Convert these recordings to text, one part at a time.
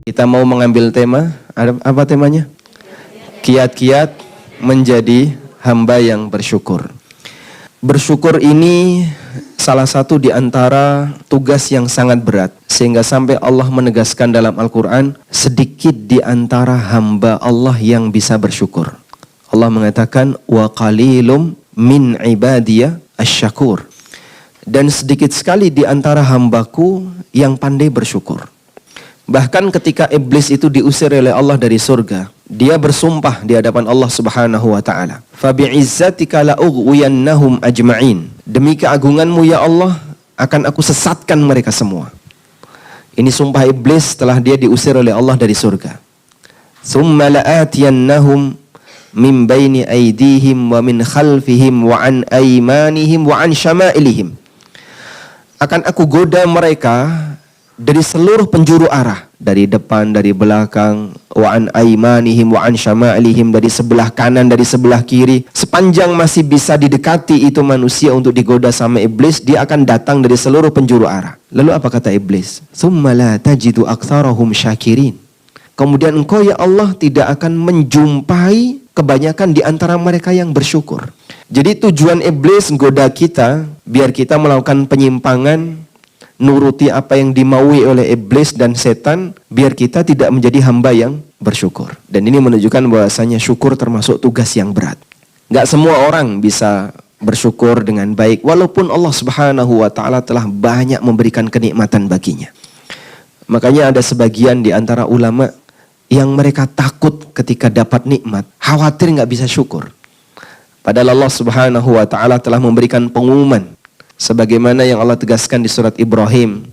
Kita mau mengambil tema, apa temanya? Kiat-kiat menjadi hamba yang bersyukur. Bersyukur ini salah satu di antara tugas yang sangat berat, sehingga sampai Allah menegaskan dalam Al-Quran, sedikit di antara hamba Allah yang bisa bersyukur. Allah mengatakan, wa qalilum min ibadiyah asyakur. Dan sedikit sekali di antara hambaku yang pandai bersyukur. Bahkan ketika iblis itu diusir oleh Allah dari surga, dia bersumpah di hadapan Allah Subhanahu wa taala, "Fa bi'izzatika la'ughwiyannahum ajma'in." Demi keagunganmu ya Allah, akan aku sesatkan mereka semua. Ini sumpah iblis setelah dia diusir oleh Allah dari surga. "Tsumma la'atiyannahum min baini aydihim wa min khalfihim wa an aymanihim wa an syama'ilihim." Akan aku goda mereka dari seluruh penjuru arah, dari depan, dari belakang, wa an aymanihim wa an syama'ilihim, dari sebelah kanan, dari sebelah kiri. Sepanjang masih bisa didekati itu manusia untuk digoda sama iblis, dia akan datang dari seluruh penjuru arah. Lalu apa kata iblis? "Tsumma la tajidu aktsarahum syakirin." Kemudian engkau ya Allah tidak akan menjumpai kebanyakan di antara mereka yang bersyukur. Jadi tujuan iblis menggoda kita biar kita melakukan penyimpangan, nuruti apa yang dimaui oleh iblis dan setan, biar kita tidak menjadi hamba yang bersyukur. Dan ini menunjukkan bahwasanya syukur termasuk tugas yang berat. Gak semua orang bisa bersyukur dengan baik, walaupun Allah Subhanahu wa ta'ala telah banyak memberikan kenikmatan baginya. Makanya ada sebagian di antara ulama yang mereka takut ketika dapat nikmat, khawatir gak bisa syukur. Padahal Allah Subhanahu wa ta'ala telah memberikan pengumuman, sebagaimana yang Allah tegaskan di surat Ibrahim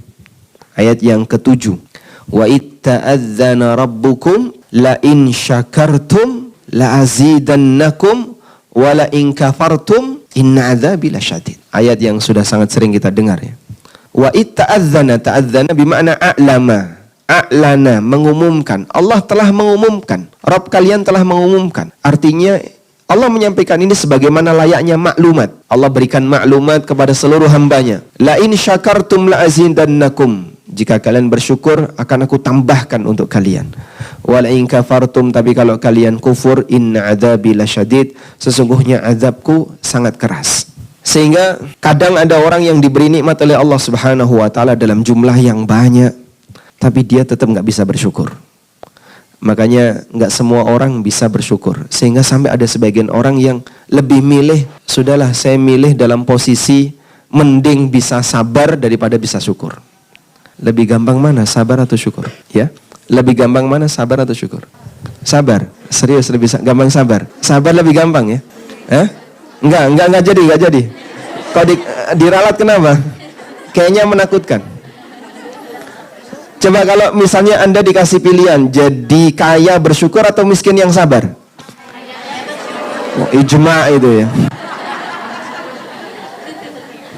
ayat yang ke-7. Wa itta'adzana rabbukum la in syakartum la azidannakum wa la in kafartum inna adzabi lasyadid. Ayat yang sudah sangat sering kita dengar ya. Wa itta'adzana, ta'adzana bermakna a'lama, a'lana, mengumumkan. Allah telah mengumumkan, Rabb kalian telah mengumumkan. Artinya Allah menyampaikan ini sebagaimana layaknya maklumat. Allah berikan maklumat kepada seluruh hambanya. La in syakartum la azidannakum. Jika kalian bersyukur, akan aku tambahkan untuk kalian. Wa la in kafartum, tapi kalau kalian kufur, inna adzabi lasyadid. Sesungguhnya azabku sangat keras. Sehingga kadang ada orang yang diberi nikmat oleh Allah Subhanahu wa taala dalam jumlah yang banyak, tapi dia tetap enggak bisa bersyukur. Makanya nggak semua orang bisa bersyukur. Sehingga sampai ada sebagian orang yang lebih milih, sudahlah saya milih dalam posisi mending bisa sabar daripada bisa syukur. Lebih gampang mana, sabar atau syukur? Ya, lebih gampang mana, sabar atau syukur? Sabar, serius lebih gampang sabar. Sabar lebih gampang ya? Enggak jadi. Kok diralat kenapa? Kayaknya menakutkan. Coba kalau misalnya Anda dikasih pilihan, jadi kaya bersyukur atau miskin yang sabar? Oh, ijma itu ya.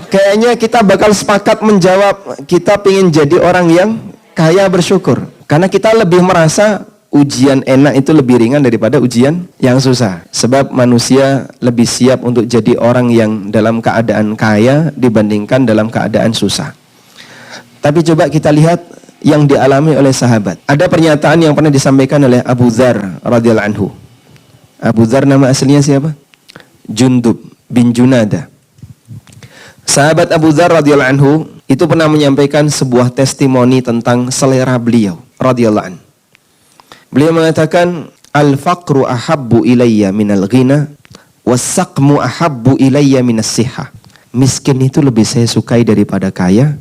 Kayaknya kita bakal sepakat menjawab, kita ingin jadi orang yang kaya bersyukur. Karena kita lebih merasa ujian enak itu lebih ringan daripada ujian yang susah. Sebab manusia lebih siap untuk jadi orang yang dalam keadaan kaya dibandingkan dalam keadaan susah. Tapi coba kita lihat yang dialami oleh sahabat. Ada pernyataan yang pernah disampaikan oleh Abu Dzar radhiyallahu anhu. Abu Dzar nama aslinya siapa? Jundub bin Junada. Sahabat Abu Dzar radhiyallahu anhu itu pernah menyampaikan sebuah testimoni tentang selera beliau radhiyallahu anhu. Beliau mengatakan, "Al-faqru ahabbu ilayya minal ghina was-saqmu ahabbu ilayya minas sihah." Miskin itu lebih saya sukai daripada kaya.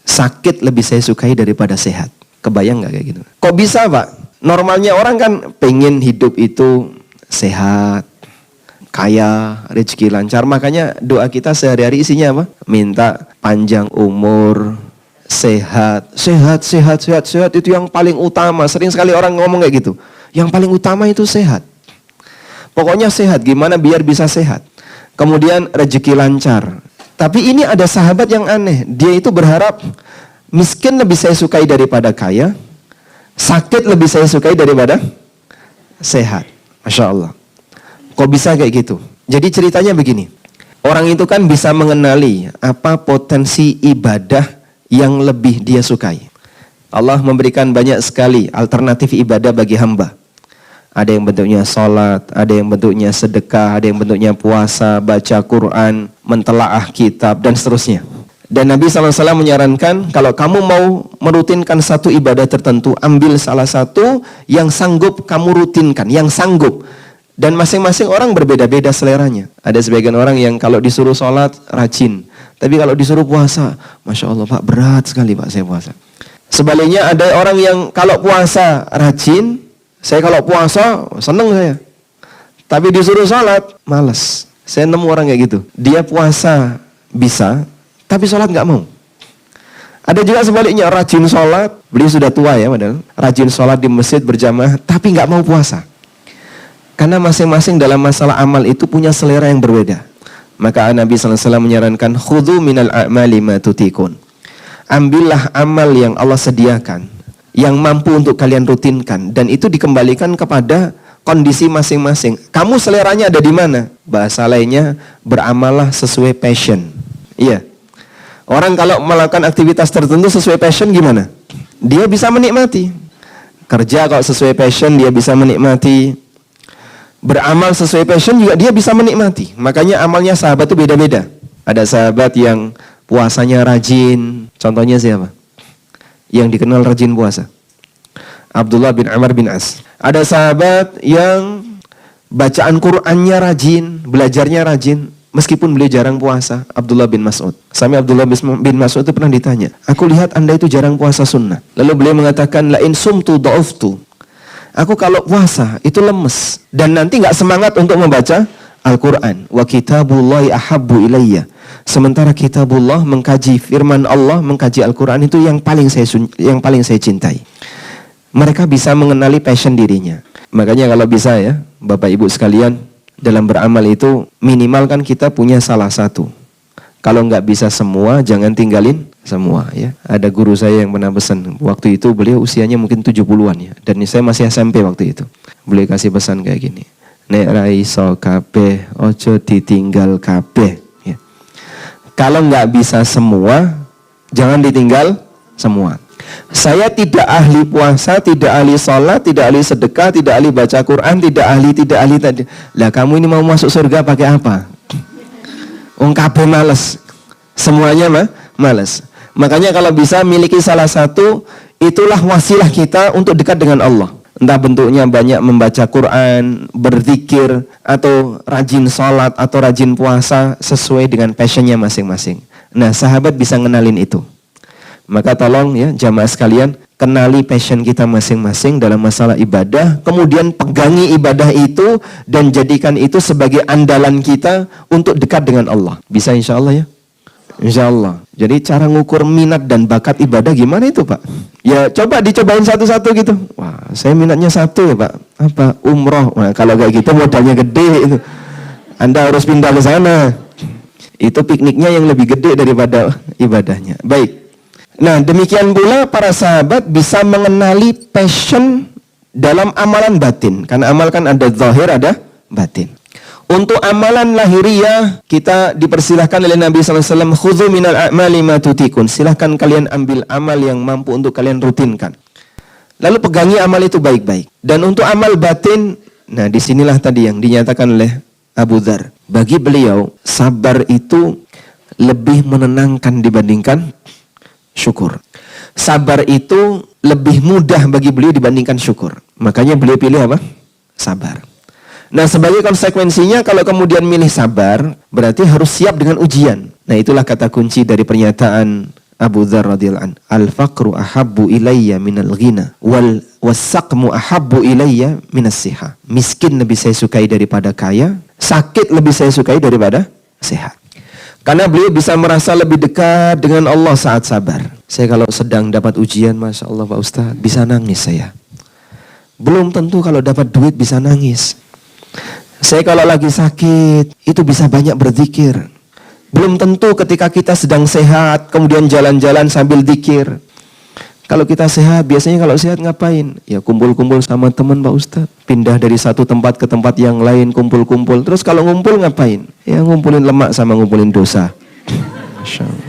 Sakit lebih saya sukai daripada sehat. Kebayang gak kayak gitu? Kok bisa Pak? Normalnya orang kan pengen hidup itu sehat, kaya, rezeki lancar. Makanya doa kita sehari-hari isinya apa? Minta panjang umur, sehat. Sehat itu yang paling utama. Sering sekali orang ngomong kayak gitu. Yang paling utama itu sehat. Pokoknya sehat, gimana biar bisa sehat. Kemudian rezeki lancar. Tapi ini ada sahabat yang aneh. Dia itu berharap miskin lebih saya sukai daripada kaya, sakit lebih saya sukai daripada sehat. Masya Allah. Kok bisa kayak gitu? Jadi ceritanya begini. Orang itu kan bisa mengenali apa potensi ibadah yang lebih dia sukai. Allah memberikan banyak sekali alternatif ibadah bagi hamba. Ada yang bentuknya sholat, ada yang bentuknya sedekah, ada yang bentuknya puasa, baca Quran, mentelaah kitab, dan seterusnya. Dan Nabi SAW menyarankan, kalau kamu mau merutinkan satu ibadah tertentu, ambil salah satu yang sanggup kamu rutinkan, yang sanggup. Dan masing-masing orang berbeda-beda seleranya. Ada sebagian orang yang kalau disuruh sholat, rajin. Tapi kalau disuruh puasa, Masya Allah Pak, berat sekali Pak saya puasa. Sebaliknya ada orang yang kalau puasa, rajin. Saya kalau puasa, seneng saya. Tapi disuruh sholat, malas. Saya nemu orang kayak gitu. Dia puasa bisa, tapi sholat nggak mau. Ada juga sebaliknya, rajin sholat. Beliau sudah tua ya padahal. Rajin sholat di masjid berjamaah, tapi nggak mau puasa. Karena masing-masing dalam masalah amal itu punya selera yang berbeda. Maka Nabi SAW menyarankan, khudhu minal a'mali ma tutikun. Ambillah amal yang Allah sediakan, yang mampu untuk kalian rutinkan, dan itu dikembalikan kepada kondisi masing-masing. Kamu seleranya ada di mana? Bahasa lainnya, beramallah sesuai passion. Iya. Orang kalau melakukan aktivitas tertentu sesuai passion gimana? Dia bisa menikmati. Kerja kalau sesuai passion dia bisa menikmati. Beramal sesuai passion juga dia bisa menikmati. Makanya amalnya sahabat itu beda-beda. Ada sahabat yang puasanya rajin. Contohnya siapa? Yang dikenal rajin puasa. Abdullah bin Amr bin As. Ada sahabat yang bacaan Qur'annya rajin, belajarnya rajin, meskipun beliau jarang puasa. Abdullah bin Mas'ud. Sampai Abdullah bin Mas'ud itu pernah ditanya, aku lihat anda itu jarang puasa sunnah. Lalu beliau mengatakan, la in sumtu da'uftu. Aku kalau puasa itu lemes dan nanti nggak semangat untuk membaca Al-Quran. Wa kitabullahi ahabbu ilayya. Sementara kitabullah, mengkaji firman Allah, mengkaji Al-Quran itu yang paling saya cintai. Mereka bisa mengenali passion dirinya. Makanya kalau bisa ya, Bapak Ibu sekalian, dalam beramal itu minimal kan kita punya salah satu. Kalau nggak bisa semua, jangan tinggalin semua ya. Ada guru saya yang pernah pesan. Waktu itu beliau usianya mungkin 70-an ya. Dan saya masih SMP waktu itu. Beliau kasih pesan kayak gini. Nek ra iso kabeh, ojo ditinggal kabeh ya. Kalau nggak bisa semua, jangan ditinggal semua. Saya tidak ahli puasa, tidak ahli sholat, tidak ahli sedekah, tidak ahli baca Quran, tidak ahli tadi. Lah kamu ini mau masuk surga pakai apa? Kabeh males. Semuanya males. Makanya kalau bisa miliki salah satu, itulah wasilah kita untuk dekat dengan Allah. Entah bentuknya banyak membaca Quran, berzikir, atau rajin sholat, atau rajin puasa, sesuai dengan passionnya masing-masing. Nah, sahabat bisa ngenalin itu. Maka tolong ya jamaah sekalian, kenali passion kita masing-masing dalam masalah ibadah, kemudian pegangi ibadah itu dan jadikan itu sebagai andalan kita untuk dekat dengan Allah. Bisa insya Allah ya? Insya Allah. Jadi cara ngukur minat dan bakat ibadah gimana itu Pak? Ya coba dicobain satu-satu gitu. Wah saya minatnya satu ya Pak. Apa? Umroh. Nah, kalau kayak gitu modalnya gede itu. Anda harus pindah ke sana. Itu pikniknya yang lebih gede daripada ibadahnya. Baik. Nah demikian pula para sahabat bisa mengenali passion dalam amalan batin. Karena amal kan ada zahir, ada batin. Untuk amalan lahiriah kita dipersilahkan oleh Nabi SAW, khudhu minal a'mali ma tutikun. Silahkan kalian ambil amal yang mampu untuk kalian rutinkan. Lalu pegangi amal itu baik-baik. Dan untuk amal batin, nah disinilah tadi yang dinyatakan oleh Abu Dzar. Bagi beliau sabar itu lebih menenangkan dibandingkan syukur. Sabar itu lebih mudah bagi beliau dibandingkan syukur. Makanya beliau pilih apa? Sabar. Nah sebagai konsekuensinya kalau kemudian milih sabar, berarti harus siap dengan ujian. Nah itulah kata kunci dari pernyataan Abu Dzar radhiyallahu anhu. Al-faqru ahabbu ilayya minal ghina was-saqmu ahabbu ilayya minas siha. Miskin lebih saya sukai daripada kaya, sakit lebih saya sukai daripada sehat. Karena beliau bisa merasa lebih dekat dengan Allah saat sabar. Saya kalau sedang dapat ujian, Masya Allah Pak Ustaz, bisa nangis saya. Belum tentu kalau dapat duit bisa nangis. Saya kalau lagi sakit, itu bisa banyak berzikir. Belum tentu ketika kita sedang sehat, kemudian jalan-jalan sambil zikir. Kalau kita sehat, biasanya kalau sehat ngapain? Ya kumpul-kumpul sama teman Pak Ustaz. Pindah dari satu tempat ke tempat yang lain, kumpul-kumpul. Terus kalau ngumpul ngapain? Ya ngumpulin lemak sama ngumpulin dosa. Masya Allah.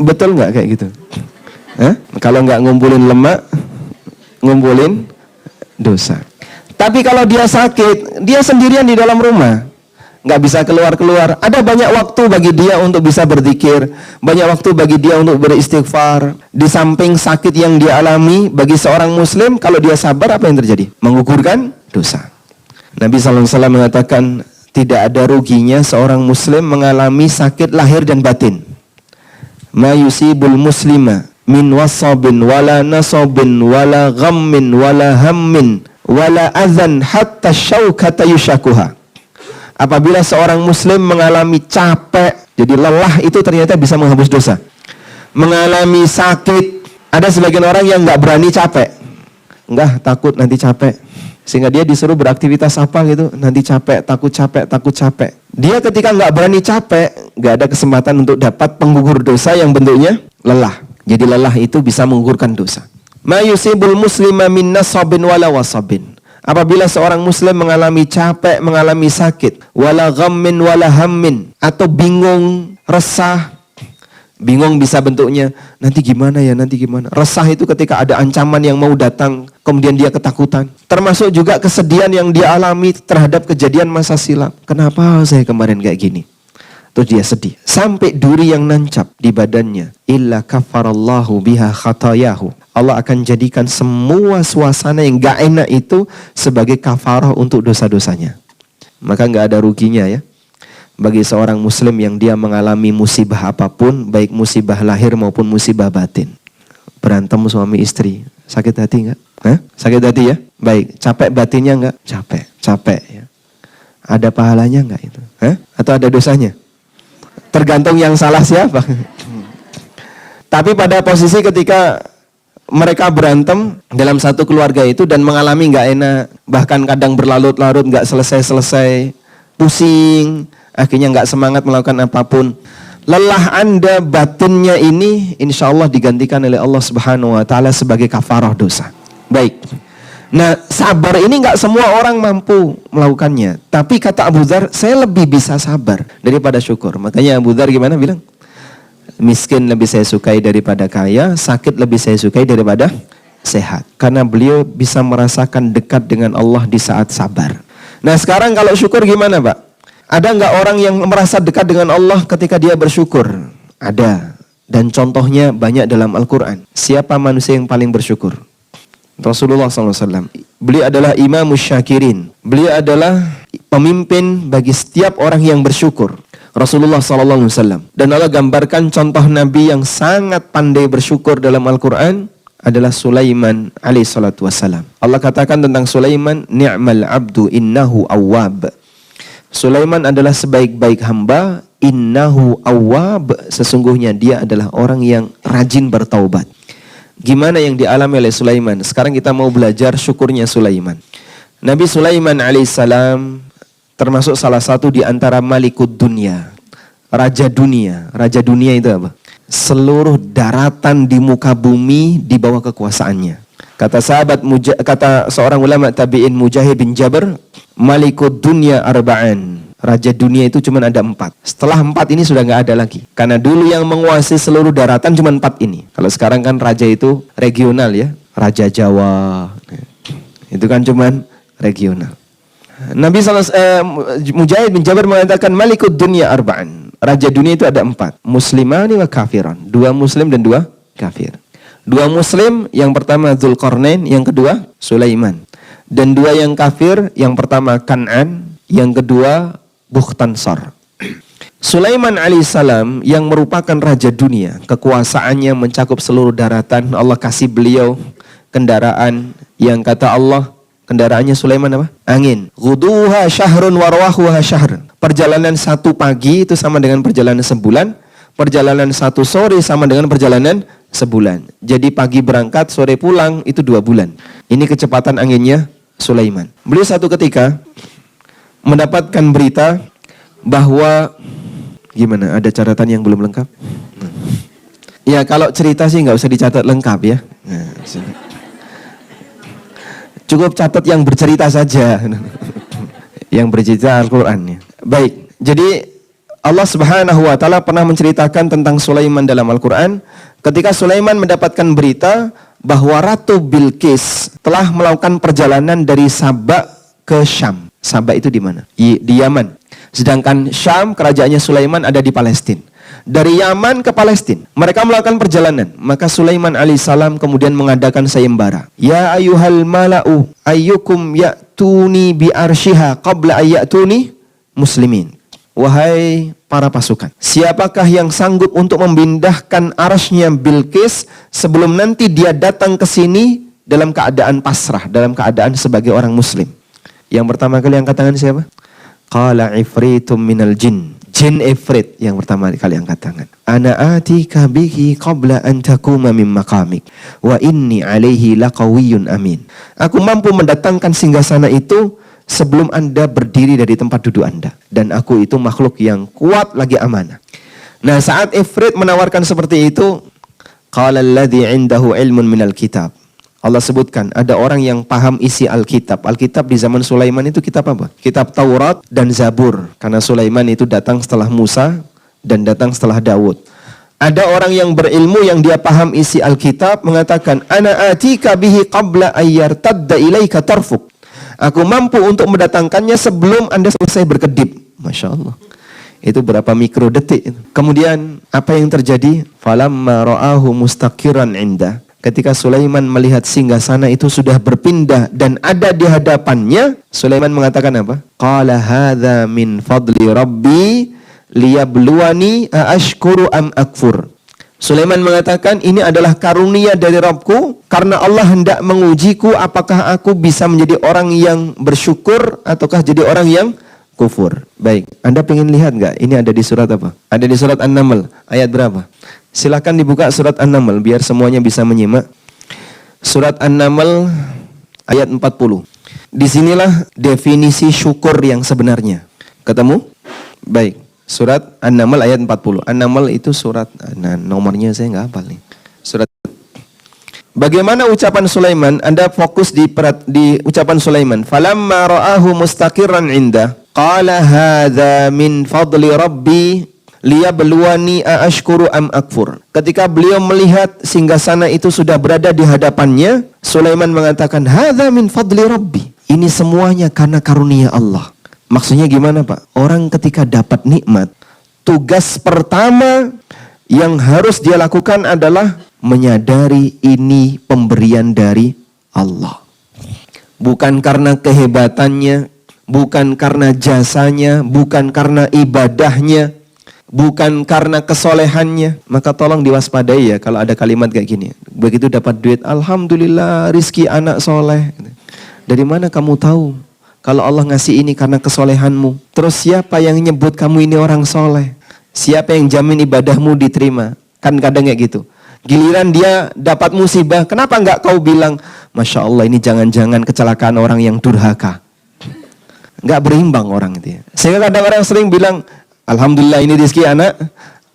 Betul nggak kayak gitu? Kalau nggak ngumpulin lemak, ngumpulin dosa. Tapi kalau dia sakit, dia sendirian di dalam rumah, nggak bisa keluar-keluar. Ada banyak waktu bagi dia untuk bisa berzikir, banyak waktu bagi dia untuk beristighfar. Di samping sakit yang dia alami, bagi seorang muslim, kalau dia sabar, apa yang terjadi? Menggugurkan dosa. Nabi SAW mengatakan, tidak ada ruginya seorang muslim mengalami sakit lahir dan batin. Ma yusibul muslima min wasabin wala nasabin wala ghammin wala hammin wala adhan hatta syaukata yushakuha. Apabila seorang muslim mengalami capek, jadi lelah itu ternyata bisa menghapus dosa. Mengalami sakit, ada sebagian orang yang nggak berani capek, enggak, takut nanti capek, sehingga dia disuruh beraktivitas apa gitu, nanti capek, takut capek. Dia ketika nggak berani capek, nggak ada kesempatan untuk dapat penggugur dosa yang bentuknya lelah. Jadi lelah itu bisa menggugurkan dosa. Ma yusibul muslima min nasabin wala wasabin. Apabila seorang muslim mengalami capek, mengalami sakit, wala ghammin wala hammin, atau bingung, resah. Bingung bisa bentuknya, nanti gimana ya, nanti gimana. Resah itu ketika ada ancaman yang mau datang, kemudian dia ketakutan. Termasuk juga kesedihan yang dia alami terhadap kejadian masa silam. Kenapa saya kemarin kayak gini? Terus dia sedih. Sampai duri yang nancap di badannya. Illa kafarallahu biha khatayahu. Allah akan jadikan semua suasana yang gak enak itu sebagai kafarah untuk dosa-dosanya. Maka gak ada ruginya ya. Bagi seorang muslim yang dia mengalami musibah apapun, baik musibah lahir maupun musibah batin. Berantem suami istri, sakit hati enggak? Sakit hati ya? Baik, capek batinnya enggak? Capek ya. Ada pahalanya enggak itu? Atau ada dosanya? Tergantung yang salah siapa. Tapi pada posisi ketika mereka berantem dalam satu keluarga itu dan mengalami enggak enak, bahkan kadang berlarut-larut enggak selesai-selesai, pusing, akhirnya nggak semangat melakukan apapun. Lelah Anda batinnya ini insya Allah digantikan oleh Allah Subhanahu Wa Taala sebagai kafarah dosa. Baik. Nah, sabar ini nggak semua orang mampu melakukannya. Tapi kata Abu Dzar, saya lebih bisa sabar daripada syukur. Makanya Abu Dzar gimana bilang? Miskin lebih saya sukai daripada kaya, sakit lebih saya sukai daripada sehat. Karena beliau bisa merasakan dekat dengan Allah di saat sabar. Nah, sekarang kalau syukur gimana, Pak? Ada nggak orang yang merasa dekat dengan Allah ketika dia bersyukur? Ada. Dan contohnya banyak dalam Al-Quran. Siapa manusia yang paling bersyukur? Rasulullah SAW. Beliau adalah imamus syakirin. Beliau adalah pemimpin bagi setiap orang yang bersyukur. Rasulullah SAW. Dan Allah gambarkan contoh Nabi yang sangat pandai bersyukur dalam Al-Quran adalah Sulaiman alaihissalatu wassalam. Allah katakan tentang Sulaiman, ni'mal abdu innahu awwab. Sulaiman adalah sebaik-baik hamba, innahu awwab, sesungguhnya dia adalah orang yang rajin bertaubat. Gimana yang dialami oleh Sulaiman? Sekarang kita mau belajar syukurnya Sulaiman. Nabi Sulaiman alaihissalam termasuk salah satu di antara Malikud Dunia, Raja Dunia. Raja Dunia itu apa? Seluruh daratan di muka bumi di bawah kekuasaannya. Kata seorang ulama tabi'in Mujahid bin Jabr, Malikud Dunia arba'an. Raja dunia itu cuma ada 4. Setelah 4 ini sudah nggak ada lagi. Karena dulu yang menguasai seluruh daratan cuma 4 ini. Kalau sekarang kan raja itu regional ya. Raja Jawa. Itu kan cuma regional. Nabi Mujahid bin Jabir mengatakan Malikud Dunia arba'an. Raja dunia itu ada 4. Muslimani wa kafiran. 2 muslim dan 2 kafir. 2 muslim, yang pertama Dzulqarnain, yang kedua Sulaiman. Dan 2 yang kafir, yang pertama Kan'an, yang kedua Bukhtansar. Sulaiman alaihissalam yang merupakan raja dunia, kekuasaannya mencakup seluruh daratan. Allah kasih beliau kendaraan yang kata Allah, kendaraannya Sulaiman apa? Angin. Ghuduha syahrun warwahuha syahr. Perjalanan 1 pagi itu sama dengan perjalanan sebulan. Perjalanan 1 sore sama dengan perjalanan sebulan. Jadi pagi berangkat, sore pulang, itu 2 bulan. Ini kecepatan anginnya Sulaiman. Beliau satu ketika mendapatkan berita bahwa gimana? Ada catatan yang belum lengkap? Ya kalau cerita sih nggak usah dicatat lengkap ya. Cukup catat yang bercerita saja. Yang bercerita Al-Quran ya. Baik, jadi Allah Subhanahu wa taala pernah menceritakan tentang Sulaiman dalam Al-Qur'an ketika Sulaiman mendapatkan berita bahwa Ratu Bilqis telah melakukan perjalanan dari Saba ke Syam. Saba itu di mana? Di Yaman. Sedangkan Syam, kerajaannya Sulaiman ada di Palestina. Dari Yaman ke Palestina, mereka melakukan perjalanan. Maka Sulaiman alaihissalam kemudian mengadakan sayembara. Ya ayyuhal mala'u ayyukum ya'tuni bi arsyiha qabla ayyatuni muslimin. Wahai para pasukan, siapakah yang sanggup untuk memindahkan arasnya Bilqis sebelum nanti dia datang ke sini dalam keadaan pasrah, dalam keadaan sebagai orang muslim? Yang pertama kali angkat tangan siapa? Qala ifritum minal jin. Jin ifrit yang pertama kali angkat tangan. Ana atika bihi qabla an takuma min maqamik wa inni alaihi laqawiyyun amin. Aku mampu mendatangkan singgasana itu sebelum Anda berdiri dari tempat duduk Anda. Dan aku itu makhluk yang kuat lagi amanah. Nah, saat ifrit menawarkan seperti itu, qala alladhi indahu ilmun minal kitab. Allah sebutkan ada orang yang paham isi Alkitab. Alkitab di zaman Sulaiman itu kitab apa? Kitab Taurat dan Zabur. Karena Sulaiman itu datang setelah Musa dan datang setelah Daud. Ada orang yang berilmu yang dia paham isi Alkitab mengatakan, ana atika bihi qabla ayyartadda ilaika tarfuk. Aku mampu untuk mendatangkannya sebelum Anda selesai berkedip. Masya Allah. Itu berapa mikrodetik. Kemudian apa yang terjadi? Falamma ra'ahu mustaqiran inda. Ketika Sulaiman melihat singgasana itu sudah berpindah dan ada di hadapannya, Sulaiman mengatakan apa? Qala hadza min fadli rabbi liyabluwani aashkuru am akfur. Sulaiman mengatakan ini adalah karunia dari Rabbku karena Allah hendak mengujiku apakah aku bisa menjadi orang yang bersyukur ataukah jadi orang yang kufur. Baik, Anda pengen lihat nggak? Ini ada di surat apa? Ada di surat An-Naml ayat berapa? Silakan dibuka surat An-Naml biar semuanya bisa menyimak. Surat An-Naml ayat 40. Disinilah definisi syukur yang sebenarnya. Ketemu? Baik. Surat An-Naml ayat 40. An-Naml itu surat, nah nomornya saya nggak hafal nih. Surat. Bagaimana ucapan Sulaiman? Anda fokus di ucapan Sulaiman. Falamma ra'ahu mustaqiran inda, qala hadza min fadli rabbi liyabluwani aashkuru am akfur. Ketika beliau melihat singgasana itu sudah berada di hadapannya, Sulaiman mengatakan, hadza min fadli rabbi. Ini semuanya karena karunia Allah. Maksudnya gimana, Pak? Orang ketika dapat nikmat, tugas pertama yang harus dia lakukan adalah menyadari ini pemberian dari Allah. Bukan karena kehebatannya, bukan karena jasanya, bukan karena ibadahnya, bukan karena kesolehannya. Maka tolong diwaspadai ya kalau ada kalimat kayak gini. Begitu dapat duit, alhamdulillah rizki anak soleh. Dari mana kamu tahu kalau Allah ngasih ini karena kesolehanmu? Terus siapa yang nyebut kamu ini orang soleh? Siapa yang jamin ibadahmu diterima? Kan kadang kayak gitu. Giliran dia dapat musibah, kenapa enggak kau bilang, Masya Allah ini jangan-jangan kecelakaan orang yang durhaka. Enggak berimbang orang itu ya. Sehingga kadang orang sering bilang, alhamdulillah ini rezeki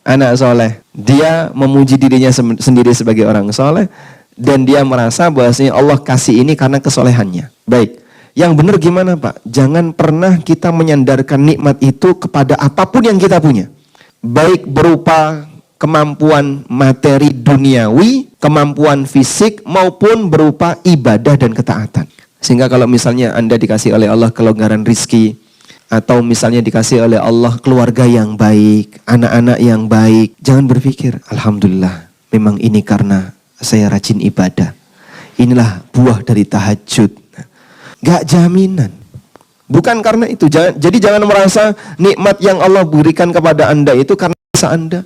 anak soleh. Dia memuji dirinya sendiri sebagai orang soleh. Dan dia merasa bahwasanya Allah kasih ini karena kesolehannya. Baik, yang benar gimana Pak? Jangan pernah kita menyandarkan nikmat itu kepada apapun yang kita punya. Baik berupa kemampuan materi duniawi, kemampuan fisik, maupun berupa ibadah dan ketaatan. Sehingga kalau misalnya Anda dikasih oleh Allah kelonggaran rizki, atau misalnya dikasih oleh Allah keluarga yang baik, anak-anak yang baik, jangan berpikir, alhamdulillah, memang ini karena saya rajin ibadah. Inilah buah dari tahajud. Gak jaminan. Bukan karena itu. Jadi jangan merasa nikmat yang Allah berikan kepada Anda itu karena Anda.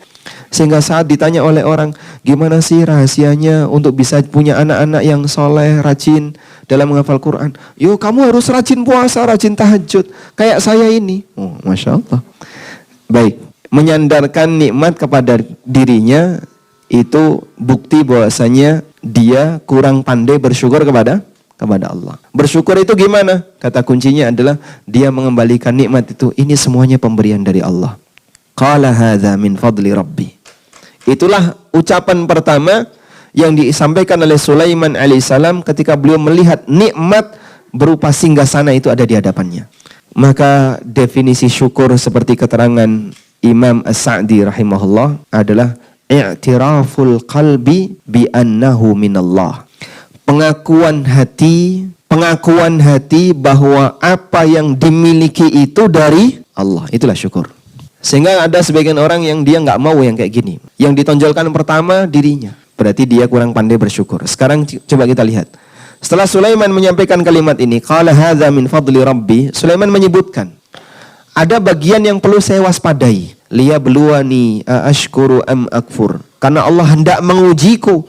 Sehingga saat ditanya oleh orang, gimana sih rahasianya untuk bisa punya anak-anak yang soleh, rajin dalam menghafal Quran? Yo, kamu harus rajin puasa, rajin tahajud. Kayak saya ini. Oh, Masya Allah. Baik, menyandarkan nikmat kepada dirinya itu bukti bahwasanya dia kurang pandai bersyukur kepada Allah. Bersyukur itu gimana? Kata kuncinya adalah dia mengembalikan nikmat itu. Ini semuanya pemberian dari Allah. Qala hadza min fadli rabbi. Itulah ucapan pertama yang disampaikan oleh Sulaiman alaihissalam ketika beliau melihat nikmat berupa singgasana itu ada di hadapannya. Maka definisi syukur seperti keterangan Imam As-Sa'di rahimahullah adalah i'tiraful qalbi bi annahu minallah. Pengakuan hati bahwa apa yang dimiliki itu dari Allah. Itulah syukur. Sehingga ada sebagian orang yang dia nggak mau yang kayak gini. Yang ditonjolkan pertama dirinya. Berarti dia kurang pandai bersyukur. Sekarang coba kita lihat. Setelah Sulaiman menyampaikan kalimat ini, qala hadza min fadli rabbi, Sulaiman menyebutkan, ada bagian yang perlu saya waspadai. Liyabluwani aashkuru am akfur. Karena Allah hendak mengujiku.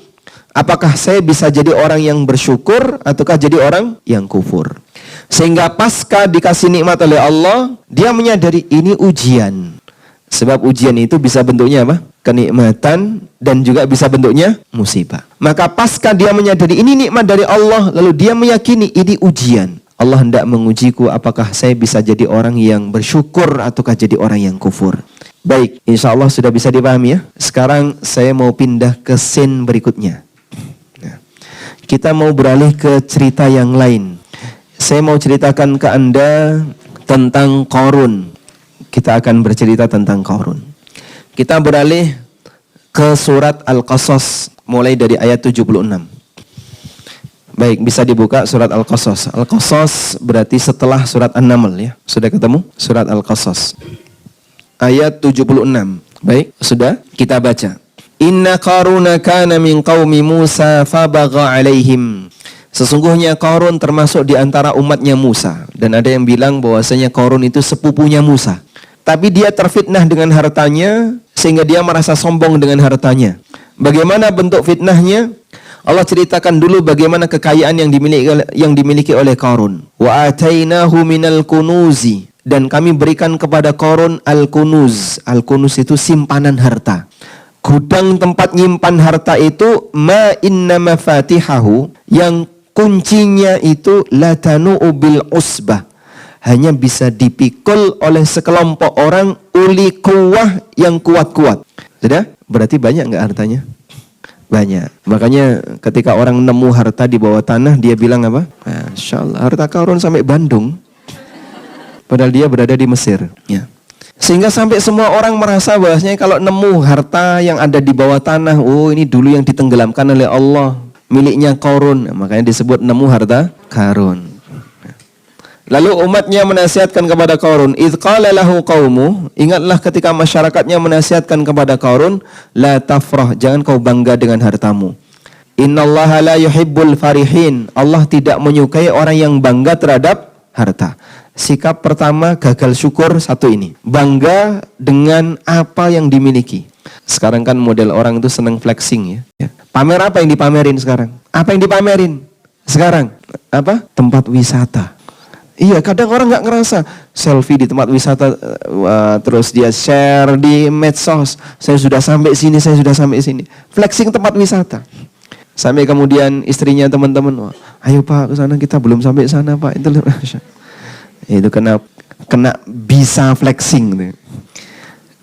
Apakah saya bisa jadi orang yang bersyukur ataukah jadi orang yang kufur. Sehingga pasca dikasih nikmat oleh Allah, dia menyadari ini ujian. Sebab ujian itu bisa bentuknya apa? Kenikmatan dan juga bisa bentuknya musibah. Maka pasca dia menyadari ini nikmat dari Allah, lalu dia meyakini ini ujian. Allah hendak mengujiku apakah saya bisa jadi orang yang bersyukur ataukah jadi orang yang kufur. Baik, insya Allah sudah bisa dipahami ya. Sekarang saya mau pindah ke scene berikutnya. Kita mau beralih ke cerita yang lain. Saya mau ceritakan ke Anda tentang Qarun. Kita akan bercerita tentang Qarun. Kita beralih ke surat Al-Qasas mulai dari ayat 76. Baik, bisa dibuka surat Al-Qasas. Al-Qasas berarti setelah surat An-Naml ya. Sudah ketemu? Surat Al-Qasas. Ayat 76. Baik, sudah kita baca. Inna Qaruna kana min qaumi Musa fabagha alaihim. Sesungguhnya Qarun termasuk di antara umatnya Musa. Dan ada yang bilang bahwasanya Qarun itu sepupunya Musa. Tapi dia terfitnah dengan hartanya sehingga dia merasa sombong dengan hartanya. Bagaimana bentuk fitnahnya? Allah ceritakan dulu bagaimana kekayaan yang dimiliki oleh Qarun. Wa atainahu minal kunuzi, dan kami berikan kepada Qarun al-kunuz. Al-kunuz itu simpanan harta. Gudang tempat nyimpan harta itu ma inna mafatihahu, yang kuncinya itu latanu bil usbah, hanya bisa dipikul oleh sekelompok orang uli kuwah yang kuat-kuat. Sudah? Berarti banyak nggak hartanya? Banyak. Makanya ketika orang nemu harta di bawah tanah, dia bilang apa? Masya Allah, harta Qarun sampai Bandung. Padahal dia berada di Mesir. Ya. Sehingga sampai semua orang merasa bahwasanya kalau nemu harta yang ada di bawah tanah, oh ini dulu yang ditenggelamkan oleh Allah, miliknya Qarun. Makanya disebut nemu harta Qarun. Lalu umatnya menasihatkan kepada Qarun, idz qala lahu qaumu, ingatlah ketika masyarakatnya menasihatkan kepada Qarun, la tafrah, jangan kau bangga dengan hartamu. Innallaha la yuhibbul farihin, Allah tidak menyukai orang yang bangga terhadap harta. Sikap pertama gagal syukur satu ini, bangga dengan apa yang dimiliki. Sekarang kan model orang itu senang flexing ya. Pamer apa yang dipamerin sekarang? Apa yang dipamerin sekarang? Apa? Tempat wisata. Iya, kadang orang nggak ngerasa selfie di tempat wisata, terus dia share di medsos. Saya sudah sampai sini, saya sudah sampai sini. Flexing tempat wisata. Sampai kemudian istrinya teman-teman, ayo Pak ke sana, kita belum sampai sana Pak. Itu kena bisa flexing.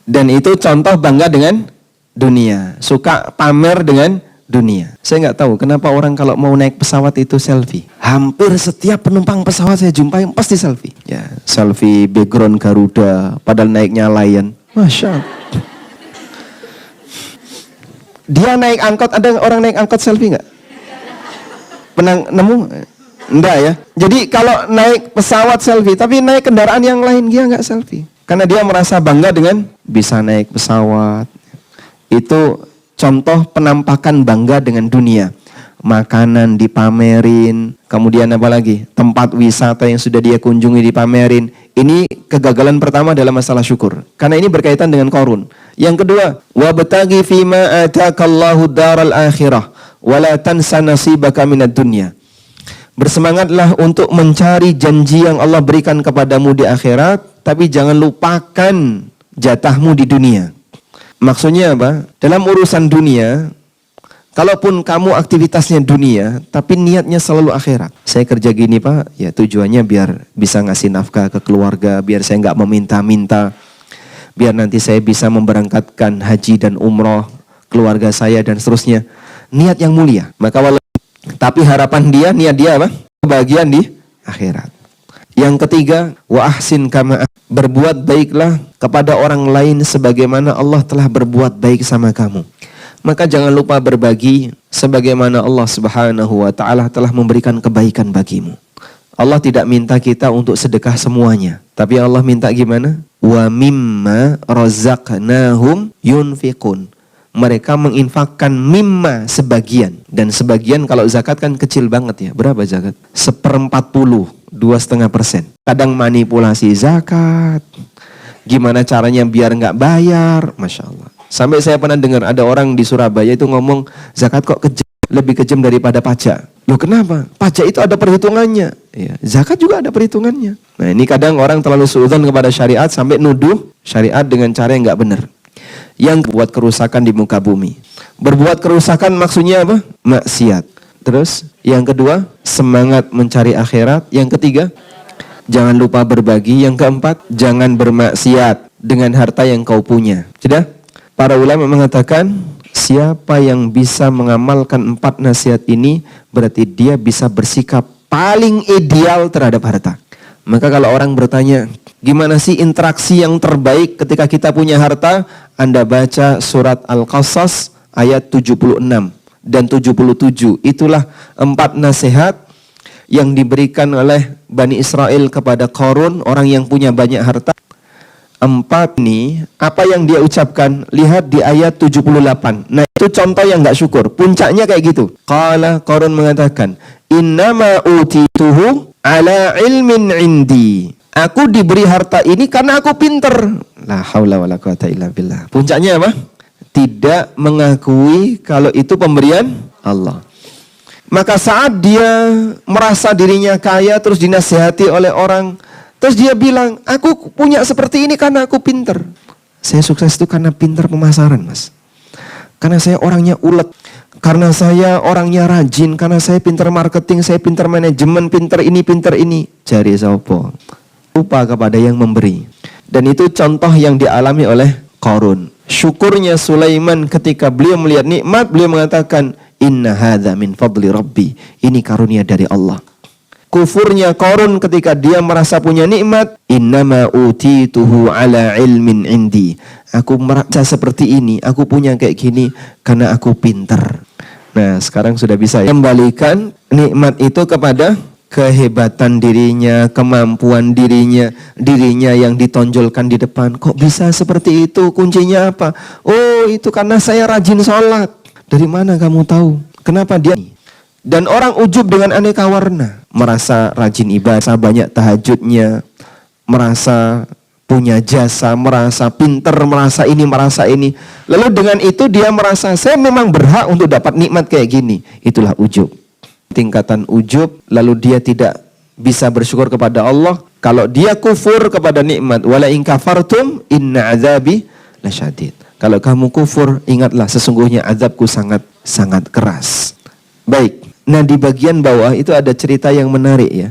Dan itu contoh bangga dengan dunia, suka pamer dengan dunia. Saya nggak tahu kenapa orang kalau mau naik pesawat itu selfie. Hampir setiap penumpang pesawat saya jumpai pasti selfie. Ya, selfie background Garuda, padahal naiknya Lion. Masya Allah. Dia naik angkot, ada orang naik angkot selfie nggak? Pernah nemu? Enggak ya. Jadi kalau naik pesawat selfie, tapi naik kendaraan yang lain dia nggak selfie. Karena dia merasa bangga dengan bisa naik pesawat. Itu contoh penampakan bangga dengan dunia. Makanan dipamerin, kemudian apa lagi? Tempat wisata yang sudah dia kunjungi dipamerin. Ini kegagalan pertama dalam masalah syukur. Karena ini berkaitan dengan Qarun. Yang kedua, wabtaghi fima atakallahu daral akhirah wa la tansa nasibaka minad dunya. Bersemangatlah untuk mencari janji yang Allah berikan kepadamu di akhirat, tapi jangan lupakan jatahmu di dunia. Maksudnya apa? Dalam urusan dunia, kalaupun kamu aktivitasnya dunia, tapi niatnya selalu akhirat. Saya kerja gini Pak, ya tujuannya biar bisa ngasih nafkah ke keluarga, biar saya nggak meminta-minta, biar nanti saya bisa memberangkatkan haji dan umroh keluarga saya dan seterusnya. Niat yang mulia. Maka tapi harapan dia, niat dia apa? Kebahagiaan di akhirat. Yang ketiga, wa ahsin kama, berbuat baiklah kepada orang lain sebagaimana Allah telah berbuat baik sama kamu. Maka jangan lupa berbagi sebagaimana Allah Subhanahu wa taala telah memberikan kebaikan bagimu. Allah tidak minta kita untuk sedekah semuanya, tapi Allah minta gimana? Wa mimma razaqnahum yunfiqun. Mereka menginfakkan mimma, sebagian. Dan sebagian kalau zakat kan kecil banget ya. Berapa zakat? 1/40, 2,5%. Kadang manipulasi zakat. Gimana caranya biar nggak bayar? Masya Allah. Sampai saya pernah dengar ada orang di Surabaya itu ngomong, zakat kok kejam, lebih kejam daripada pajak. Loh kenapa? Pajak itu ada perhitungannya. Ya, zakat juga ada perhitungannya. Nah ini kadang orang terlalu suudzon kepada syariat sampai nuduh syariat dengan cara yang nggak benar. Yang buat kerusakan di muka bumi. Berbuat kerusakan maksudnya apa? Maksiat. Terus yang kedua, semangat mencari akhirat. Yang ketiga, jangan lupa berbagi. Yang keempat, jangan bermaksiat dengan harta yang kau punya. Sudah? Para ulama mengatakan, siapa yang bisa mengamalkan 4 nasihat ini, berarti dia bisa bersikap paling ideal terhadap harta. Maka kalau orang bertanya, gimana sih interaksi yang terbaik ketika kita punya harta? Anda baca surat Al-Qasas ayat 76 dan 77. Itulah 4 nasihat yang diberikan oleh Bani Israel kepada Qarun, orang yang punya banyak harta. 4 ini, apa yang dia ucapkan? Lihat di ayat 78. Nah itu contoh yang gak syukur. Puncaknya kayak gitu. Qala, Qarun mengatakan, innama utituhu ala ilmin indi. Aku diberi harta ini karena aku pinter. La haula wala quwata illa billah. Puncaknya apa? Tidak mengakui kalau itu pemberian Allah. Maka saat dia merasa dirinya kaya, terus dinasihati oleh orang, terus dia bilang, aku punya seperti ini karena aku pinter. Saya sukses itu karena pinter pemasaran, mas. Karena saya orangnya ulet. Karena saya orangnya rajin. Karena saya pinter marketing, saya pinter manajemen, pinter ini. Jari sopo. Lupa kepada yang memberi. Dan itu contoh yang dialami oleh Qarun. Syukurnya Sulaiman ketika beliau melihat nikmat, beliau mengatakan, inna hadza min fadli rabbi. Ini karunia dari Allah. Kufurnya Qarun ketika dia merasa punya nikmat, innama utituhu ala ilmin indi. Aku merasa seperti ini, aku punya kayak gini karena aku pinter. Nah, sekarang sudah bisa ya, kembalikan nikmat itu kepada kehebatan dirinya, kemampuan dirinya yang ditonjolkan di depan. Kok bisa seperti itu? Kuncinya apa? Oh, itu karena saya rajin sholat. Dari mana kamu tahu? Kenapa dia? Dan orang ujub dengan aneka warna. Merasa rajin ibadah, banyak tahajudnya, merasa punya jasa, merasa pinter, merasa ini. Lalu dengan itu dia merasa, saya memang berhak untuk dapat nikmat kayak gini. Itulah ujub. Tingkatan ujub, lalu dia tidak bisa bersyukur kepada Allah. Kalau dia kufur kepada nikmat, wala in kafartum inna azabi lasyadid. Kalau kamu kufur, ingatlah sesungguhnya azabku sangat keras. Baik. Nah di bagian bawah itu ada cerita yang menarik ya.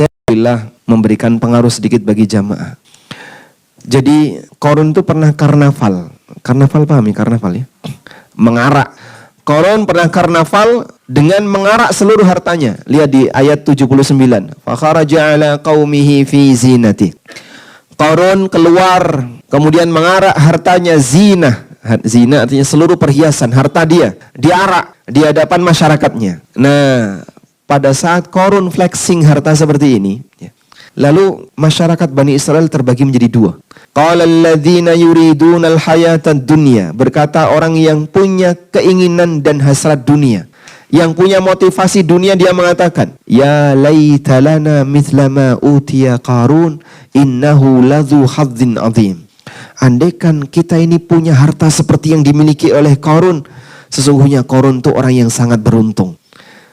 Alhamdulillah memberikan pengaruh sedikit bagi jamaah. Jadi Qarun itu pernah karnaval. Karnaval pahami karnaval ya? Mengarak. Qarun pernah karnaval dengan mengarak seluruh hartanya. Lihat di ayat 79. Fakharaja ala qaumihi fi zinati. Qarun keluar kemudian mengarak hartanya zinah. Zina artinya seluruh perhiasan harta dia diarak di hadapan masyarakatnya. Nah, pada saat Qarun flexing harta seperti ini, ya, lalu masyarakat Bani Israel terbagi menjadi 2. Qala alladzina yuriduna al-hayatad dunya, berkata orang yang punya keinginan dan hasrat dunia, yang punya motivasi dunia, dia mengatakan, ya laita lana mithla ma utiya Qarun innahu ladzu hadzin azim. Andaikan kita ini punya harta seperti yang dimiliki oleh Qarun, sesungguhnya Qarun itu orang yang sangat beruntung.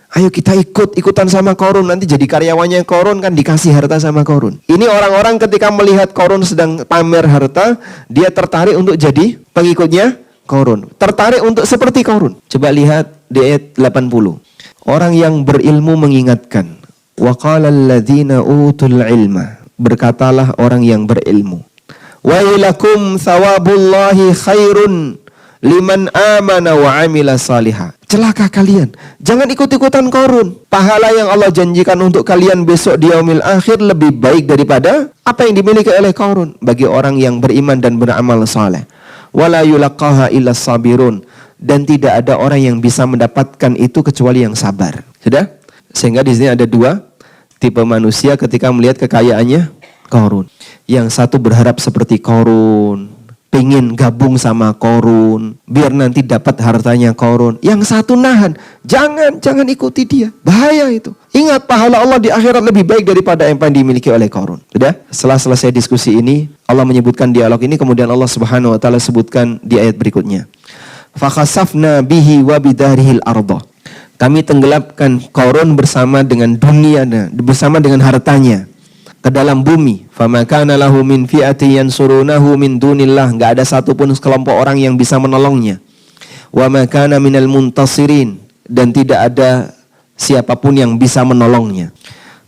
Ayo kita ikutan sama Qarun, nanti jadi karyawannya Qarun kan dikasih harta sama Qarun. Ini orang-orang ketika melihat Qarun sedang pamer harta, dia tertarik untuk jadi pengikutnya Qarun. Tertarik untuk seperti Qarun. Coba lihat di ayat 80. Orang yang berilmu mengingatkan. Wa qala alladzina utul ilma. Berkatalah orang yang berilmu. Wailakum thawabullahi khairun liman amana wa amila salihah. celaka kalian. Jangan ikut-ikutan Qarun. Pahala yang Allah janjikan untuk kalian besok di yaumil akhir lebih baik daripada apa yang dimiliki oleh Qarun bagi orang yang beriman dan beramal saleh. Wala yulaqaha illa sabirun, dan tidak ada orang yang bisa mendapatkan itu kecuali yang sabar. Sudah? Sehingga di sini ada dua tipe manusia ketika melihat kekayaannya Qarun. Yang satu berharap seperti Qarun, pengen gabung sama Qarun, biar nanti dapat hartanya Qarun. Yang satu nahan, jangan ikuti dia, bahaya itu. Ingat, pahala Allah di akhirat lebih baik daripada apa yang dimiliki oleh Qarun. Sudah? Setelah selesai diskusi ini, Allah menyebutkan dialog ini, kemudian Allah Subhanahu wa taala sebutkan di ayat berikutnya. Fakhasafna bihi wa bidarihil arda. Kami tenggelamkan Qarun bersama dengan dunia, bersama dengan hartanya ke dalam bumi. Fama kana lahu min fi'ati yansurunahu min dunillah, enggak ada satupun sekelompok orang yang bisa menolongnya. Wa ma kana minal muntasirin, dan tidak ada siapapun yang bisa menolongnya.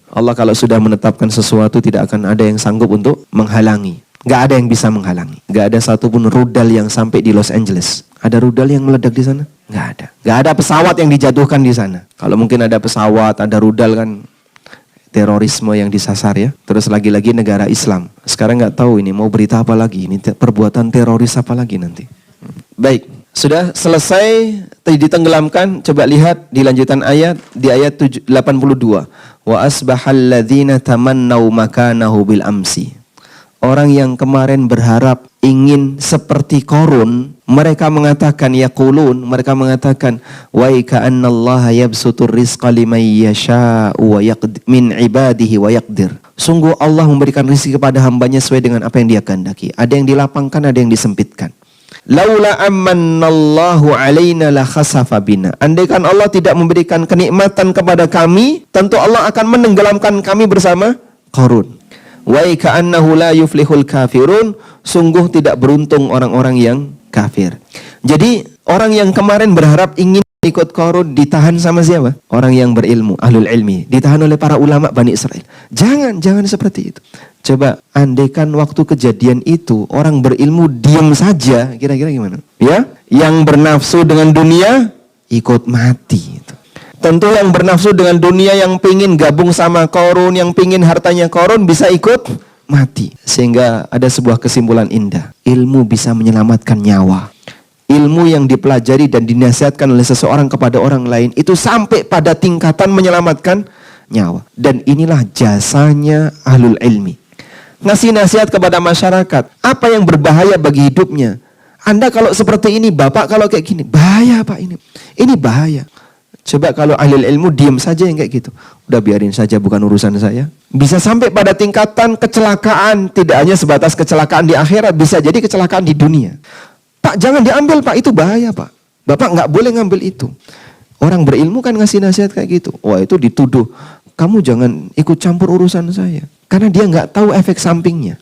Allah kalau sudah menetapkan sesuatu tidak akan ada yang sanggup untuk menghalangi. Enggak ada yang bisa menghalangi. Enggak ada satupun rudal yang sampai di Los Angeles. Ada rudal yang meledak di sana? Enggak ada. Enggak ada pesawat yang dijatuhkan di sana. Kalau mungkin ada pesawat, ada rudal kan terorisme yang disasar ya. Terus lagi-lagi negara Islam. Sekarang nggak tahu ini mau berita apa lagi. Ini perbuatan teroris apa lagi nanti. Baik, sudah selesai ditenggelamkan. Coba lihat di lanjutan ayat, di ayat 82. Wa asbahal ladzina tamannau makanahu bil amsi. Orang yang kemarin berharap ingin seperti Qarun, mereka mengatakan yaqulun, mereka mengatakan wa ka'annallaha yabsutur rizqa liman yasha'u wa yaqdir min ibadihi wa yaqdir. Sungguh Allah memberikan rezeki kepada hambanya sesuai dengan apa yang dia kehendaki. Ada yang dilapangkan, ada yang disempitkan. Laula amannallahu alaina la khasafa bina. Andaikan Allah tidak memberikan kenikmatan kepada kami, tentu Allah akan menenggelamkan kami bersama Qarun. Wa ka'annahu la yuflihul kafirun, sungguh tidak beruntung orang-orang yang kafir. Jadi orang yang kemarin berharap ingin ikut Qarun ditahan sama siapa? Orang yang berilmu, ahlul ilmi, ditahan oleh para ulama Bani Israel. Jangan seperti itu. Coba andaikan waktu kejadian itu orang berilmu diam saja, kira-kira gimana? Ya, yang bernafsu dengan dunia ikut mati. Tentu yang bernafsu dengan dunia, yang pingin gabung sama Qarun, yang pingin hartanya Qarun bisa ikut mati. Sehingga ada sebuah kesimpulan indah. Ilmu bisa menyelamatkan nyawa. Ilmu yang dipelajari dan dinasihatkan oleh seseorang kepada orang lain itu sampai pada tingkatan menyelamatkan nyawa. Dan inilah jasanya ahlul ilmi. Ngasih nasihat kepada masyarakat. Apa yang berbahaya bagi hidupnya. Anda kalau seperti ini, Bapak kalau kayak gini, bahaya Pak ini. Ini bahaya. Coba kalau ahli ilmu diam saja yang kayak gitu. Udah biarin saja, bukan urusan saya. Bisa sampai pada tingkatan kecelakaan. Tidak hanya sebatas kecelakaan di akhirat, bisa jadi kecelakaan di dunia. Pak jangan diambil Pak, itu bahaya Pak. Bapak nggak boleh ngambil itu. Orang berilmu kan ngasih nasihat kayak gitu. Wah itu dituduh, kamu jangan ikut campur urusan saya. Karena dia nggak tahu efek sampingnya.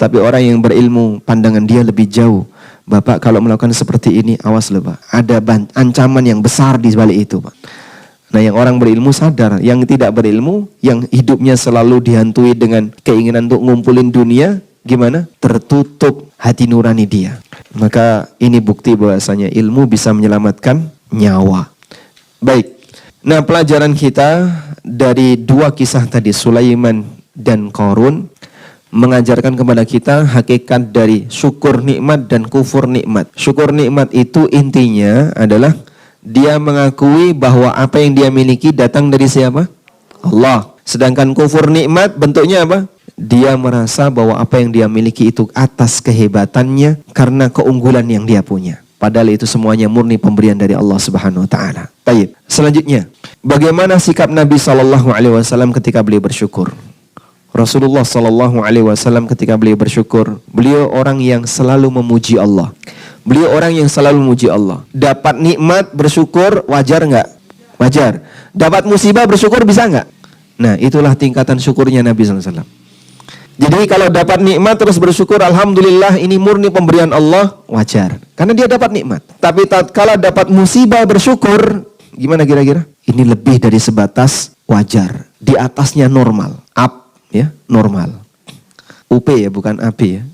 Tapi orang yang berilmu, pandangan dia lebih jauh. Bapak kalau melakukan seperti ini, awas loh Pak. Ada ancaman yang besar di balik itu Pak. Nah yang orang berilmu sadar, yang tidak berilmu, yang hidupnya selalu dihantui dengan keinginan untuk ngumpulin dunia, gimana? Tertutup hati nurani dia. Maka ini bukti bahwasanya ilmu bisa menyelamatkan nyawa. Baik, nah pelajaran kita dari dua kisah tadi, Sulaiman dan Qarun, mengajarkan kepada kita hakikat dari syukur nikmat dan kufur nikmat. Syukur nikmat itu intinya adalah dia mengakui bahwa apa yang dia miliki datang dari siapa? Allah. Sedangkan kufur nikmat bentuknya apa? Dia merasa bahwa apa yang dia miliki itu atas kehebatannya karena keunggulan yang dia punya. Padahal itu semuanya murni pemberian dari Allah Subhanahu wa taala. Baik. Selanjutnya, bagaimana sikap Nabi SAW ketika beliau bersyukur? Rasulullah SAW ketika beliau bersyukur, beliau orang yang selalu memuji Allah. Beliau orang yang selalu memuji Allah. Dapat nikmat bersyukur wajar nggak? Wajar. Dapat musibah bersyukur bisa nggak? Nah itulah tingkatan syukurnya Nabi SAW. Jadi kalau dapat nikmat terus bersyukur, alhamdulillah ini murni pemberian Allah, wajar. Karena dia dapat nikmat. Tapi tatkala dapat musibah bersyukur, gimana kira-kira? Ini lebih dari sebatas wajar. Di atasnya normal. Ya, normal. UP ya, bukan AP ya.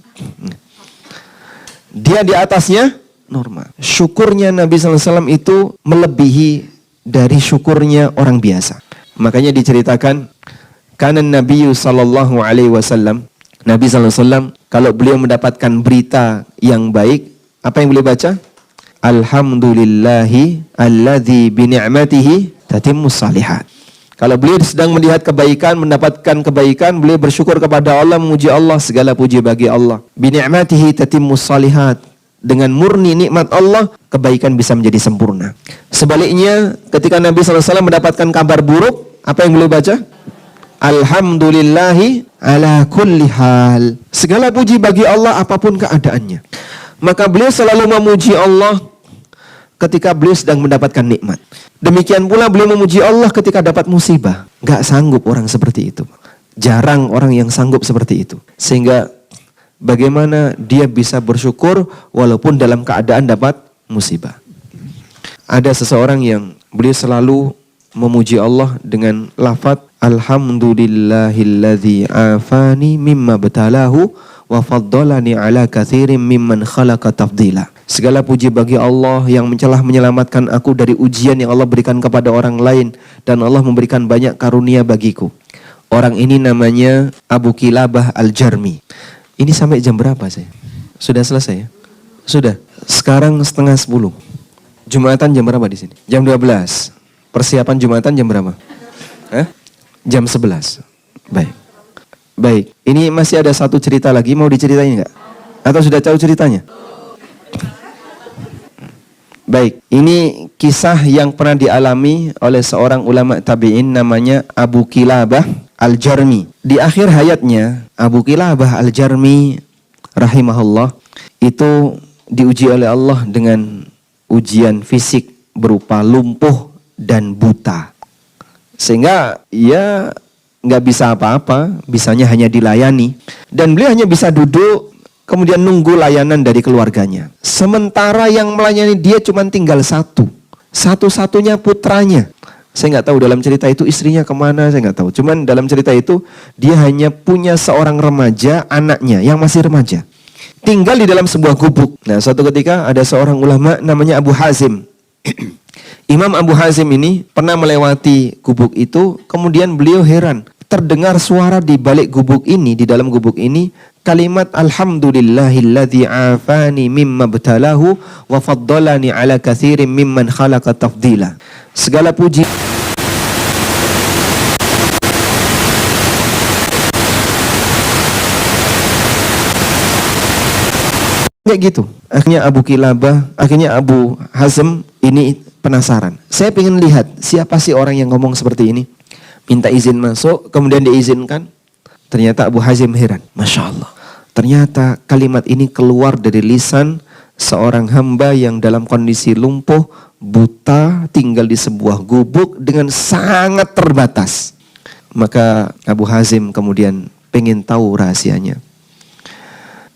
Dia di atasnya normal. Syukurnya Nabi SAW itu melebihi dari syukurnya orang biasa. Makanya diceritakan, karena Nabi Sallallahu Alaihi Wasallam, Nabi SAW kalau beliau mendapatkan berita yang baik, apa yang beliau baca? Alhamdulillahi alladzi bini'matihi tatimmus salihat. Kalau beliau sedang melihat kebaikan, mendapatkan kebaikan, beliau bersyukur kepada Allah, memuji Allah, segala puji bagi Allah. Bini'matihi tatimmus salihat. Dengan murni nikmat Allah, kebaikan bisa menjadi sempurna. Sebaliknya, ketika Nabi SAW mendapatkan kabar buruk, apa yang beliau baca? Alhamdulillahi ala kulli hal. Segala puji bagi Allah apapun keadaannya. Maka beliau selalu memuji Allah ketika beliau sedang mendapatkan nikmat. Demikian pula beliau memuji Allah ketika dapat musibah. Gak sanggup orang seperti itu. Jarang orang yang sanggup seperti itu. Sehingga bagaimana dia bisa bersyukur walaupun dalam keadaan dapat musibah. Ada seseorang yang beliau selalu memuji Allah dengan lafaz Alhamdulillahilladzi afani mimma batalahu wa faddalani ala katsirin mimman khalaqa tafdila. Segala puji bagi Allah yang telah menyelamatkan aku dari ujian yang Allah berikan kepada orang lain, dan Allah memberikan banyak karunia bagiku. Orang ini namanya Abu Kilabah Al-Jarmi. Ini sampai jam berapa saya? Sudah selesai ya? Sudah. Sekarang 9:30. Jumatan jam berapa di sini? Jam 12. Persiapan Jumatan jam berapa? Jam 11. Baik. Ini masih ada satu cerita lagi, mau diceritain nggak? Atau sudah tahu ceritanya? Baik, ini kisah yang pernah dialami oleh seorang ulama tabi'in namanya Abu Kilabah Al-Jarmi. Di akhir hayatnya, Abu Kilabah Al-Jarmi rahimahullah itu diuji oleh Allah dengan ujian fisik berupa lumpuh dan buta. Sehingga ia nggak bisa apa-apa, bisanya hanya dilayani. Dan beliau hanya bisa duduk, kemudian nunggu layanan dari keluarganya. Sementara yang melayani dia cuma tinggal satu-satunya putranya. Saya nggak tahu dalam cerita itu istrinya kemana, saya nggak tahu. Cuman dalam cerita itu dia hanya punya seorang remaja, anaknya yang masih remaja. Tinggal di dalam sebuah gubuk. Nah, suatu ketika ada seorang ulama namanya Abu Hazim. Imam Abu Hazim ini pernah melewati gubuk itu, kemudian beliau heran. Terdengar suara di balik gubuk ini, di dalam gubuk ini, kalimat Alhamdulillahilladzi afani mimma btalahu wa faddalani ala katsirin mimman khalaqa tafdila. Segala puji kayak gitu. Akhirnya Abu Hazm ini penasaran. Saya ingin lihat siapa sih orang yang ngomong seperti ini. Minta izin masuk, kemudian diizinkan. Ternyata Abu Hazim heran. Masya Allah. Ternyata kalimat ini keluar dari lisan seorang hamba yang dalam kondisi lumpuh, buta, tinggal di sebuah gubuk dengan sangat terbatas. Maka Abu Hazim kemudian pengen tahu rahasianya.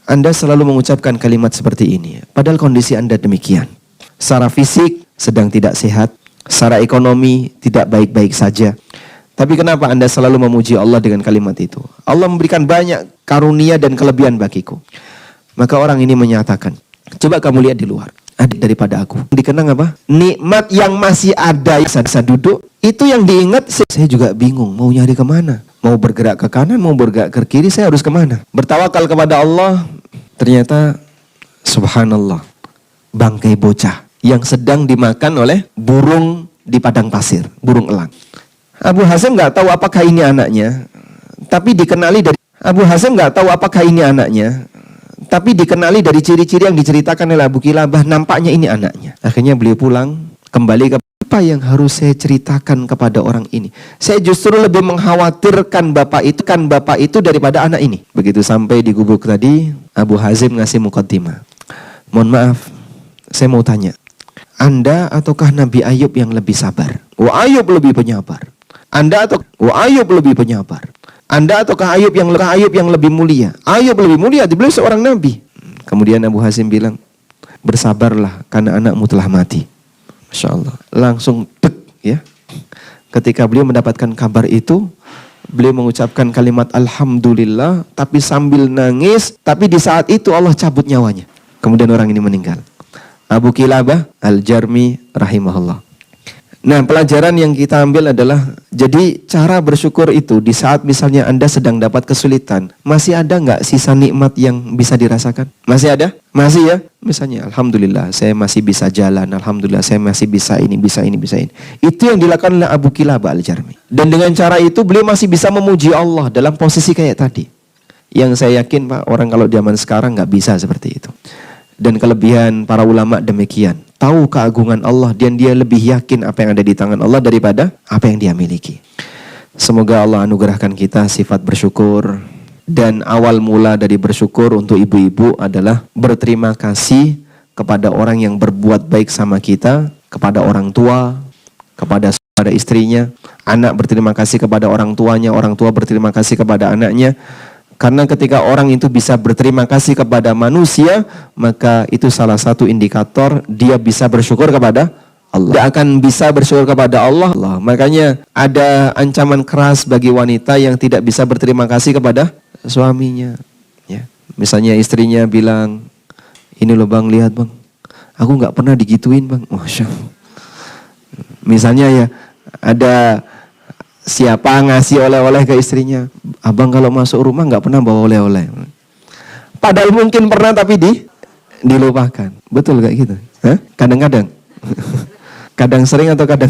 Anda selalu mengucapkan kalimat seperti ini, padahal kondisi Anda demikian. Secara fisik sedang tidak sehat, secara ekonomi tidak baik-baik saja. Tapi kenapa Anda selalu memuji Allah dengan kalimat itu? Allah memberikan banyak karunia dan kelebihan bagiku. Maka orang ini menyatakan, coba kamu lihat di luar, adik daripada aku. Dikenang apa? Nikmat yang masih ada saat saya duduk, itu yang diingat. Saya juga bingung, mau nyari kemana? Mau bergerak ke kanan, mau bergerak ke kiri, saya harus kemana? Bertawakal kepada Allah, ternyata subhanallah, bangkai bocah yang sedang dimakan oleh burung di padang pasir, burung elang. Abu Hazim nggak tahu apakah ini anaknya, tapi dikenali dari dari ciri-ciri yang diceritakan oleh Abu Kilabah, nampaknya ini anaknya. Akhirnya beliau pulang, kembali ke apa yang harus saya ceritakan kepada orang ini. Saya justru lebih mengkhawatirkan bapak itu daripada anak ini. Begitu sampai di gubuk tadi, Abu Hazim ngasih muqaddimah. Mohon maaf, saya mau tanya, Anda ataukah Nabi Ayub yang lebih sabar? Ayub lebih penyabar. Anda ataukah Ayub yang lebih mulia? Ayub lebih mulia, beliau seorang nabi. Kemudian Abu Hazim bilang, bersabarlah karena anakmu telah mati. Masya Allah. Langsung ya. Ketika beliau mendapatkan kabar itu, beliau mengucapkan kalimat Alhamdulillah, tapi sambil nangis. Tapi di saat itu Allah cabut nyawanya. Kemudian orang ini meninggal. Abu Kilabah Al-Jarmi rahimahullah. Nah, pelajaran yang kita ambil adalah, jadi cara bersyukur itu di saat misalnya Anda sedang dapat kesulitan, masih ada nggak sisa nikmat yang bisa dirasakan? Masih ada? Masih ya? Misalnya, alhamdulillah saya masih bisa jalan, alhamdulillah saya masih bisa ini, bisa ini, bisa ini. Itu yang dilakukan oleh Abu Kilabah Al-Jarmi. Dan dengan cara itu beliau masih bisa memuji Allah dalam posisi kayak tadi. Yang saya yakin Pak, orang kalau zaman sekarang nggak bisa seperti itu. Dan kelebihan para ulama demikian. Tahu keagungan Allah dan dia lebih yakin apa yang ada di tangan Allah daripada apa yang dia miliki. Semoga Allah anugerahkan kita sifat bersyukur. Dan awal mula dari bersyukur untuk ibu-ibu adalah berterima kasih kepada orang yang berbuat baik sama kita, kepada orang tua, kepada saudara istrinya. Anak berterima kasih kepada orang tuanya, orang tua berterima kasih kepada anaknya. Karena ketika orang itu bisa berterima kasih kepada manusia, maka itu salah satu indikator dia bisa bersyukur kepada Allah. Dia akan bisa bersyukur kepada Allah. Makanya ada ancaman keras bagi wanita yang tidak bisa berterima kasih kepada suaminya. Ya. Misalnya istrinya bilang, ini loh bang, lihat bang, aku nggak pernah digituin bang. Masya Allah. Misalnya ya, ada siapa ngasih oleh-oleh ke istrinya, abang kalau masuk rumah nggak pernah bawa oleh-oleh. Padahal mungkin pernah tapi dilupakan. Betul gak gitu? Kadang-kadang. Kadang sering atau kadang